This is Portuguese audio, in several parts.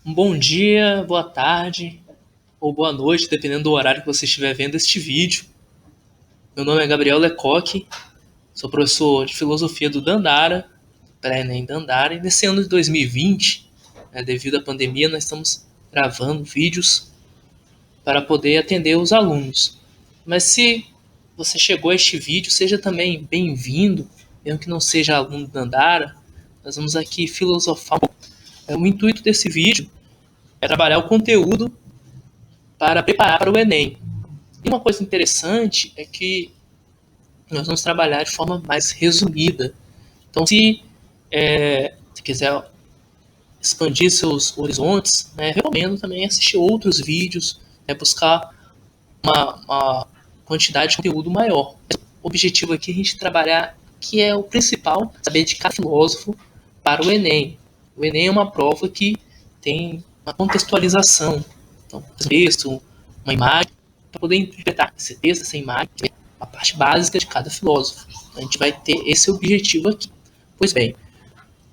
Um bom dia, boa tarde ou boa noite, dependendo do horário que você estiver vendo este vídeo. Meu nome é Gabriel Lecoque, sou professor de filosofia do Dandara, pré-ENEM Dandara, e nesse ano de 2020, devido à pandemia, nós estamos gravando vídeos para poder atender os alunos. Mas se você chegou a este vídeo, seja também bem-vindo, mesmo que não seja aluno do Dandara, nós vamos aqui filosofar um pouco. O intuito desse vídeo é trabalhar o conteúdo para preparar para o Enem. E uma coisa interessante é que nós vamos trabalhar de forma mais resumida. Então, se quiser expandir seus horizontes, recomendo também assistir outros vídeos, buscar uma quantidade de conteúdo maior. O objetivo aqui é a gente trabalhar, que é o principal, saber de cada filósofo para o Enem. O Enem é uma prova que tem uma contextualização. Então, um texto, uma imagem, para poder interpretar esse texto, essa imagem, a parte básica de cada filósofo. A gente vai ter esse objetivo aqui. Pois bem,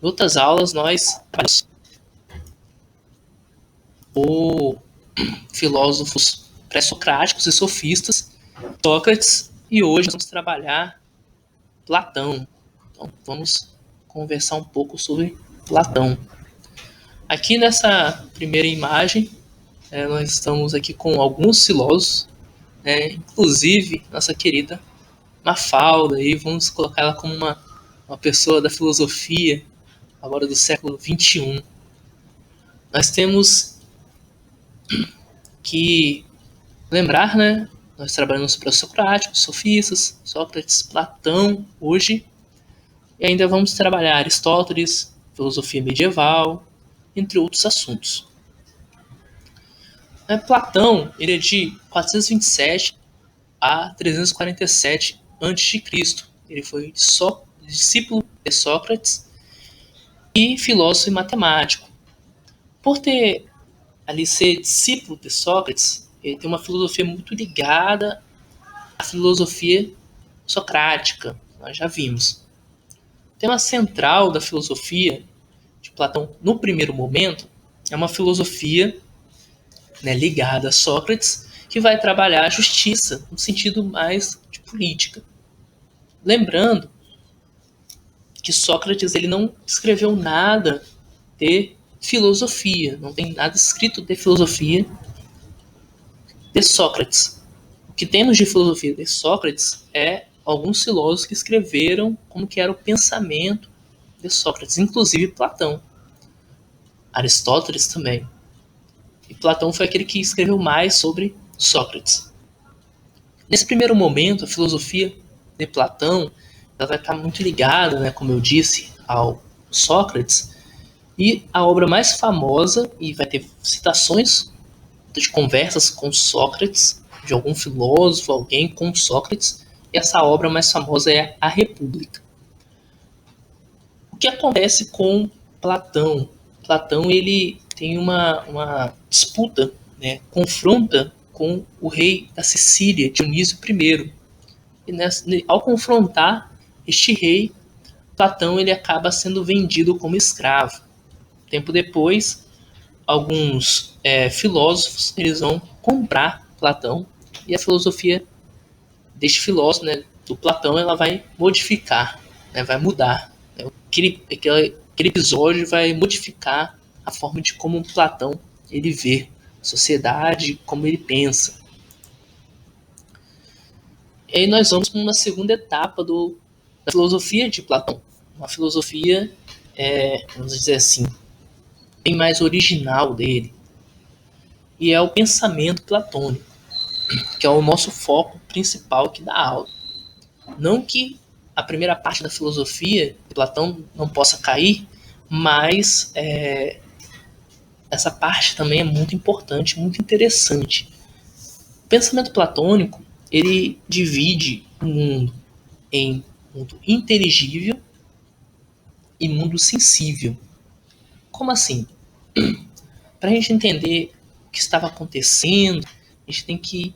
em outras aulas nós trabalhamos o filósofos pré-socráticos e sofistas, Sócrates, e hoje vamos trabalhar Platão. Então vamos conversar um pouco sobre Platão. Aqui nessa primeira imagem, nós estamos aqui com alguns filósofos, inclusive nossa querida Mafalda, e vamos colocar ela como uma pessoa da filosofia, agora do século XXI. Nós temos que lembrar, nós trabalhamos para os socráticos, sofistas, Sócrates, Platão, hoje, e ainda vamos trabalhar Aristóteles, filosofia medieval, entre outros assuntos. Platão, ele é de 427 a 347 a.C. Ele foi discípulo de Sócrates e filósofo e matemático. Por ter ali ser discípulo de Sócrates, ele tem uma filosofia muito ligada à filosofia socrática, nós já vimos. O tema central da filosofia de Platão, no primeiro momento, é uma filosofia ligada a Sócrates, que vai trabalhar a justiça no sentido mais de política. Lembrando que Sócrates ele não escreveu nada de filosofia, não tem nada escrito de filosofia de Sócrates. O que temos de filosofia de Sócrates é alguns filósofos que escreveram como que era o pensamento de Sócrates, inclusive Platão, Aristóteles também. E Platão foi aquele que escreveu mais sobre Sócrates. Nesse primeiro momento, a filosofia de Platão ela vai estar muito ligada, como eu disse, ao Sócrates, e a obra mais famosa, e vai ter citações de conversas com Sócrates, de algum filósofo, alguém com Sócrates, e essa obra mais famosa é A República. O que acontece com Platão? Platão ele tem uma disputa, confronta com o rei da Sicília, Dionísio I. E ao confrontar este rei, Platão ele acaba sendo vendido como escravo. Tempo depois, alguns filósofos eles vão comprar Platão e a filosofia deste filósofo, do Platão, ela vai modificar, vai mudar. Aquele episódio vai modificar a forma de como Platão ele vê a sociedade, como ele pensa. E aí nós vamos para uma segunda etapa da filosofia de Platão. Uma filosofia, vamos dizer assim, bem mais original dele. E é o pensamento platônico, que é o nosso foco principal aqui da aula. Não que a primeira parte da filosofia de Platão não possa cair, mas essa parte também é muito importante, muito interessante. O pensamento platônico ele divide o mundo em mundo inteligível e mundo sensível. Como assim? Para a gente entender o que estava acontecendo, a gente tem que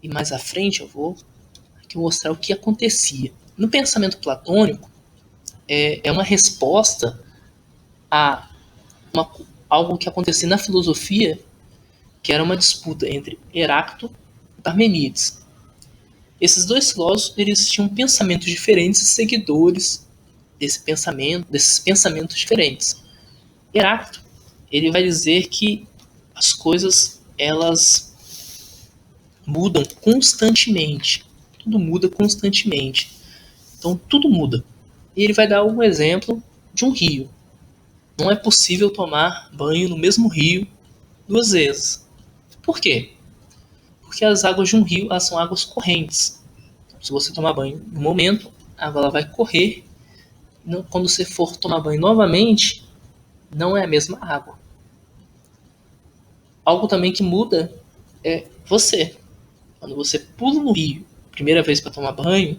ir mais à frente. Eu vou aqui mostrar o que acontecia. No pensamento platônico, é uma resposta a algo que acontecia na filosofia, que era uma disputa entre Heráclito e Parmênides. Esses dois filósofos, eles tinham pensamentos diferentes e seguidores desses pensamentos diferentes. Heráclito, ele vai dizer que as coisas, elas mudam constantemente. Tudo muda constantemente. Então, tudo muda. E ele vai dar um exemplo de um rio. Não é possível tomar banho no mesmo rio 2 vezes. Por quê? Porque as águas de um rio, elas são águas correntes. Então, se você tomar banho no momento, a água ela vai correr. Quando você for tomar banho novamente, não é a mesma água. Algo também que muda é você. Quando você pula no rio, primeira vez para tomar banho,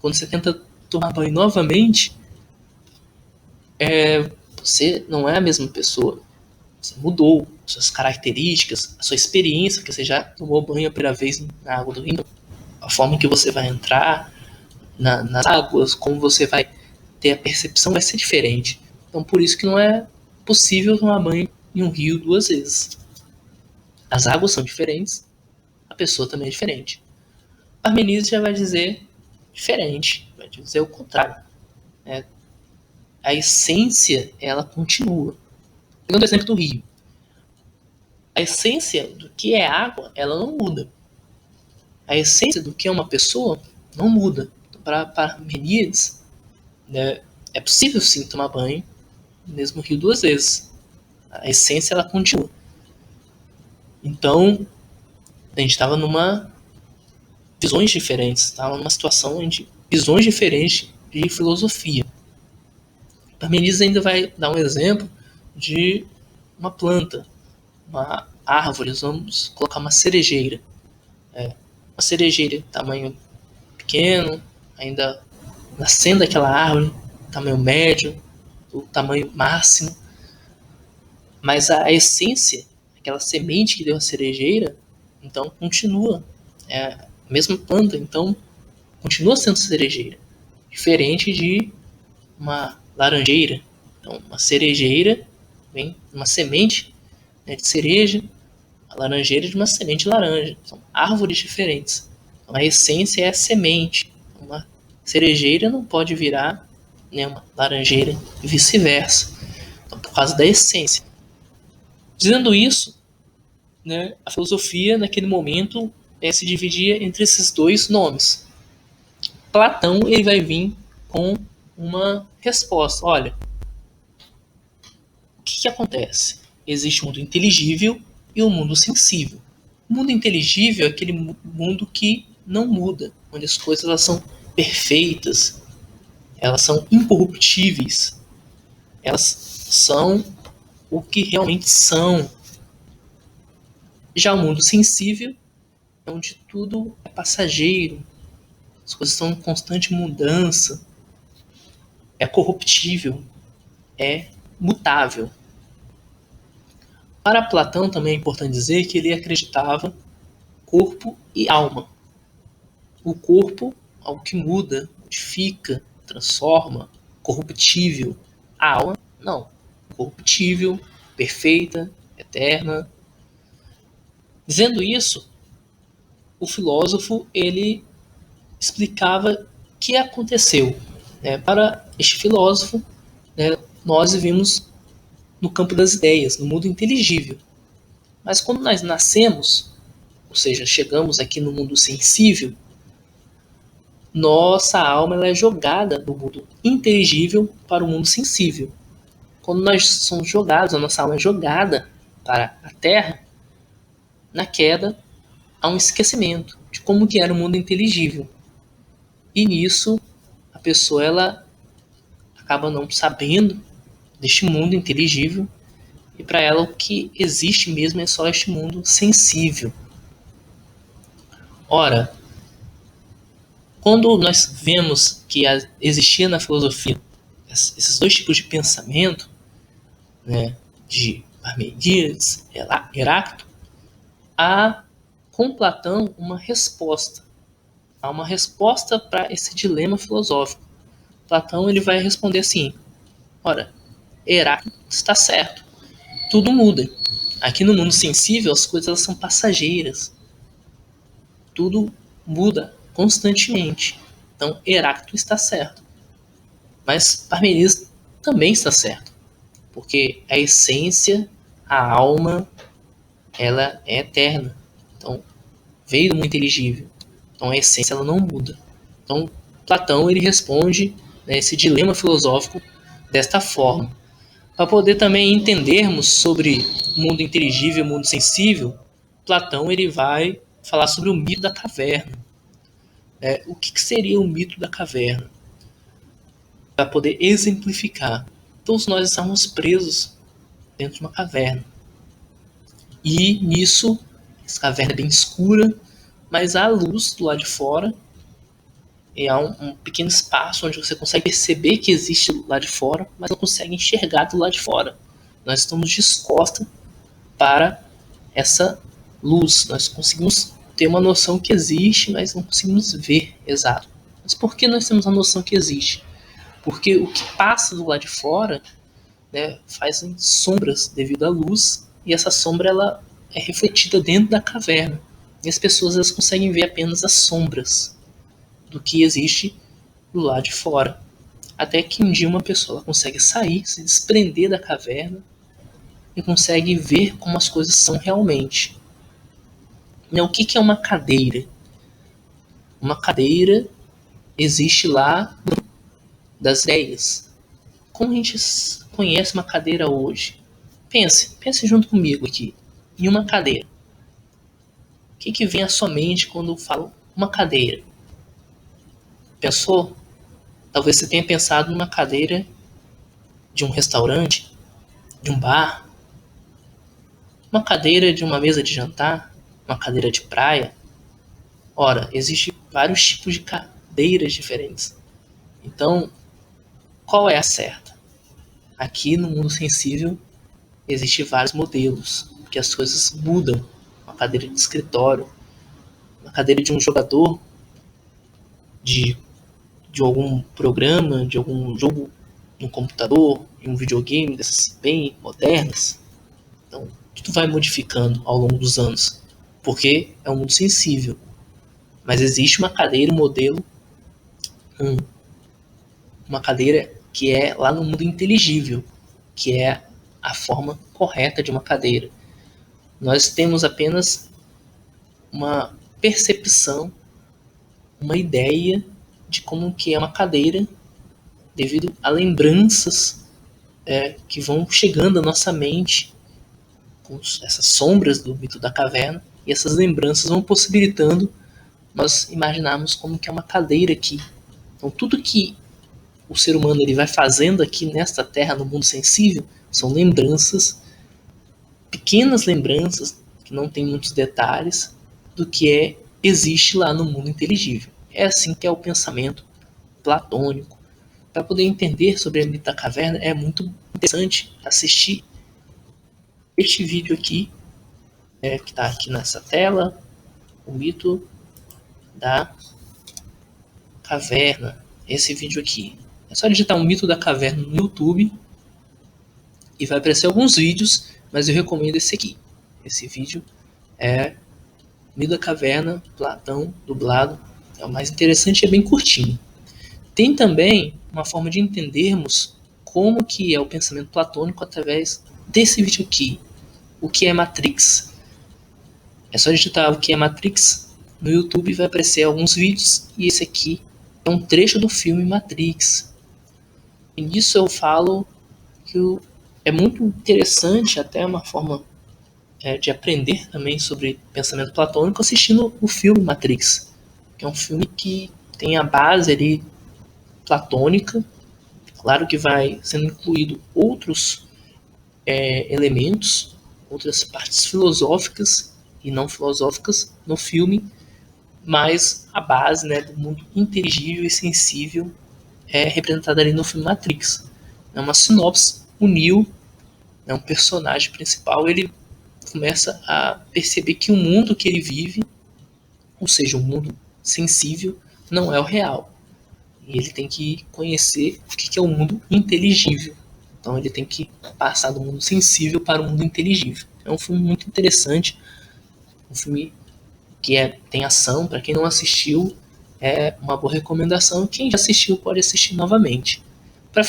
quando você tenta tomar banho novamente, você não é a mesma pessoa. Você mudou suas características, a sua experiência, porque você já tomou banho a primeira vez na água do rio, a forma que você vai entrar nas águas, como você vai ter a percepção vai ser diferente. Então, por isso que não é possível tomar banho em um rio 2 vezes. As águas são diferentes, a pessoa também é diferente. Parmênides já vai dizer diferente, vai dizer o contrário. A essência, ela continua. Pegando o exemplo do rio. A essência do que é água, ela não muda. A essência do que é uma pessoa não muda. Então, para Parmênides, né, é possível sim tomar banho no mesmo rio 2 vezes. A essência, ela continua. Então, a gente estava numa visões diferentes, estava numa situação de visões diferentes de filosofia. Parmênides ainda vai dar um exemplo de uma planta, uma árvore, vamos colocar uma cerejeira. Uma cerejeira, tamanho pequeno, ainda nascendo aquela árvore, tamanho médio, o tamanho máximo. Mas a essência, aquela semente que deu a cerejeira, então continua. É a mesma planta, então continua sendo cerejeira. Diferente de uma laranjeira. Então, uma cerejeira vem uma semente, né, de cereja, a laranjeira de uma semente de laranja. São árvores diferentes. Então, a essência é a semente. Uma cerejeira não pode virar, né, uma laranjeira e vice-versa. Então, por causa da essência. Dizendo isso, né, a filosofia naquele momento se dividia entre esses dois nomes. Platão ele vai vir com uma resposta. Olha, o que acontece? Existe o mundo inteligível e o mundo sensível. O mundo inteligível é aquele mundo que não muda, onde as coisas elas são perfeitas, elas são incorruptíveis, elas são o que realmente são. Já o mundo sensível é onde tudo é passageiro, as coisas estão em constante mudança, é corruptível, é mutável. Para Platão também é importante dizer que ele acreditava corpo e alma. O corpo, algo que muda, modifica, transforma, corruptível. A alma, não. Corruptível, perfeita, eterna. Dizendo isso, o filósofo ele explicava o que aconteceu. Para este filósofo, nós vivemos no campo das ideias, no mundo inteligível. Mas quando nós nascemos, ou seja, chegamos aqui no mundo sensível, nossa alma ela é jogada do mundo inteligível para o mundo sensível. Quando nós somos jogados, a nossa alma é jogada para a Terra, na queda há um esquecimento de como que era o mundo inteligível. E nisso, a pessoa ela acaba não sabendo deste mundo inteligível e para ela o que existe mesmo é só este mundo sensível. Ora, quando nós vemos que existia na filosofia esses dois tipos de pensamento, né, de Parmênides, Heráclito, há com Platão uma resposta. Há uma resposta para esse dilema filosófico. Platão ele vai responder assim: ora, Heráclito está certo. tudo muda. Aqui no mundo sensível, as coisas elas são passageiras. Tudo muda constantemente. Então, Heráclito está certo. Mas Parmenides também está certo. Porque a essência, a alma, ela é eterna. Então, veio do mundo inteligível. Então, a essência ela não muda. Então, Platão ele responde, né, esse dilema filosófico desta forma. Para poder também entendermos sobre o mundo inteligível e o mundo sensível, Platão ele vai falar sobre o mito da caverna. O que seria o mito da caverna? Para poder exemplificar. Todos nós estamos presos dentro de uma caverna. E nisso, essa caverna é bem escura, mas há luz do lado de fora. E há um pequeno espaço onde você consegue perceber que existe lá de fora, mas não consegue enxergar do lado de fora. Nós estamos dispostos para essa luz. Nós conseguimos ter uma noção que existe, mas não conseguimos ver exato. Mas por que nós temos a noção que existe? Porque o que passa do lado de fora, né, faz sombras devido à luz, e essa sombra ela é refletida dentro da caverna. E as pessoas elas conseguem ver apenas as sombras do que existe do lado de fora. Até que um dia uma pessoa ela consegue sair, se desprender da caverna e consegue ver como as coisas são realmente. O que é uma cadeira? Uma cadeira existe lá das ideias. Como a gente conhece uma cadeira hoje? Pense junto comigo aqui. Em uma cadeira. O que vem à sua mente quando eu falo uma cadeira? Pensou? Talvez você tenha pensado numa cadeira de um restaurante, de um bar, uma cadeira de uma mesa de jantar, uma cadeira de praia. Ora, existem vários tipos de cadeiras diferentes. Então, qual é a certa? Aqui no mundo sensível existem vários modelos, porque as coisas mudam. Uma cadeira de escritório, uma cadeira de um jogador de algum programa, de algum jogo no computador, de um videogame dessas bem modernas. Então, tudo vai modificando ao longo dos anos, porque é um mundo sensível. Mas existe uma cadeira, um modelo, uma cadeira que é lá no mundo inteligível, que é a forma correta de uma cadeira. Nós temos apenas uma percepção, uma ideia de como que é uma cadeira devido a lembranças que vão chegando à nossa mente com essas sombras do mito da caverna, e essas lembranças vão possibilitando nós imaginarmos como que é uma cadeira aqui. Então tudo que o ser humano ele vai fazendo aqui nesta terra, no mundo sensível, são lembranças, pequenas lembranças, que não tem muitos detalhes, do que existe lá no mundo inteligível. É assim que é o pensamento platônico. Para poder entender sobre a mito da caverna, é muito interessante assistir este vídeo aqui, que está aqui nessa tela, o mito da caverna. Esse vídeo aqui. É só digitar um mito da caverna no YouTube e vai aparecer alguns vídeos, mas eu recomendo esse aqui. Esse vídeo é Mito da Caverna, Platão, dublado. É o mais interessante e é bem curtinho. Tem também uma forma de entendermos como que é o pensamento platônico através desse vídeo aqui. O que é Matrix? É só digitar o que é Matrix no YouTube e vai aparecer alguns vídeos, e esse aqui é um trecho do filme Matrix. E nisso eu falo que é muito interessante, até uma forma de aprender também sobre pensamento platônico, assistindo o filme Matrix, que é um filme que tem a base ali platônica. Claro que vai sendo incluído outros elementos, outras partes filosóficas e não filosóficas no filme, mas a base, né, do mundo inteligível e sensível é representada ali no filme Matrix. É uma sinopse. O Neo, um personagem principal, ele começa a perceber que o mundo que ele vive, ou seja, o mundo sensível, não é o real. E ele tem que conhecer o que é o mundo inteligível. Então ele tem que passar do mundo sensível para o mundo inteligível. É um filme muito interessante, um filme que tem ação. Para quem não assistiu, é uma boa recomendação. Quem já assistiu pode assistir novamente. Para